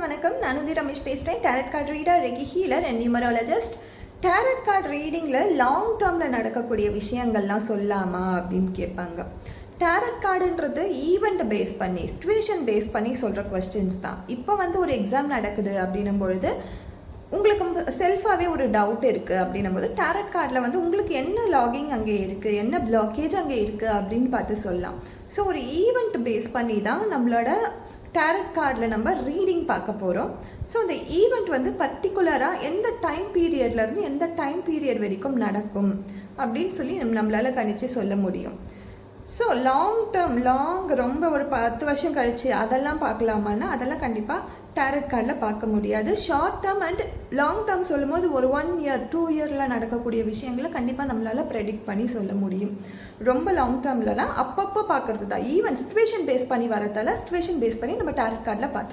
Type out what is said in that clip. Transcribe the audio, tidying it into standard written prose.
வணக்கம். நான் ரமேஷ் பேசுகிறேன். Tarot card reader, reiki healer and numerologist. Tarot card ரீடிங்கில் லாங் டேர்மில் நடக்கக்கூடிய விஷயங்கள்லாம் சொல்லாமா அப்படின்னு கேட்பாங்க. டேரட் கார்டுன்றது ஈவெண்ட் பேஸ் பண்ணி, சிச்சுவேஷன் பேஸ் பண்ணி சொல்கிற கொஸ்டின்ஸ் தான். இப்போ ஒரு எக்ஸாம் நடக்குது அப்படின்னும் பொழுது உங்களுக்கு செல்ஃபாகவே ஒரு டவுட் இருக்குது அப்படின்னும் போது டேரட் கார்டில் உங்களுக்கு என்ன லாகிங் அங்கே இருக்குது, என்ன பிளாக்கேஜ் அங்கே இருக்குது அப்படின்னு பார்த்து சொல்லலாம். ஸோ ஒரு ஈவெண்ட் பேஸ் பண்ணி தான் நம்மளோட டேரட் கார்டில் நம்ம ரீடிங் பார்க்க போகிறோம். ஸோ அந்த ஈவெண்ட் பர்டிகுலராக எந்த டைம் பீரியட்லேருந்து எந்த டைம் பீரியட் வரைக்கும் நடக்கும் அப்படின்னு சொல்லி நம்மளால் கணிச்சு சொல்ல முடியும். ஸோ லாங் ரொம்ப ஒரு 10 வருஷம் கழிச்சு அதெல்லாம் பார்க்கலாமான்னா அதெல்லாம் கண்டிப்பாக டேரட் கார்டில் பார்க்க முடியாது. Short term and long term சொல்லும் போது ஒரு 1 இயர் 2 இயரில் நடக்கக்கூடிய விஷயங்களை கண்டிப்பாக நம்மளால் ப்ரெடிக்ட் பண்ணி சொல்ல முடியும். ரொம்ப லாங் டேர்ம்லலாம் அப்பப்போ பார்க்கறது தான். ஈவன் சிச்சுவேஷன் பேஸ் பண்ணி வரதால சிச்சுவேஷன் பேஸ் பண்ணி நம்ம டேரட் கார்டில் பார்த்து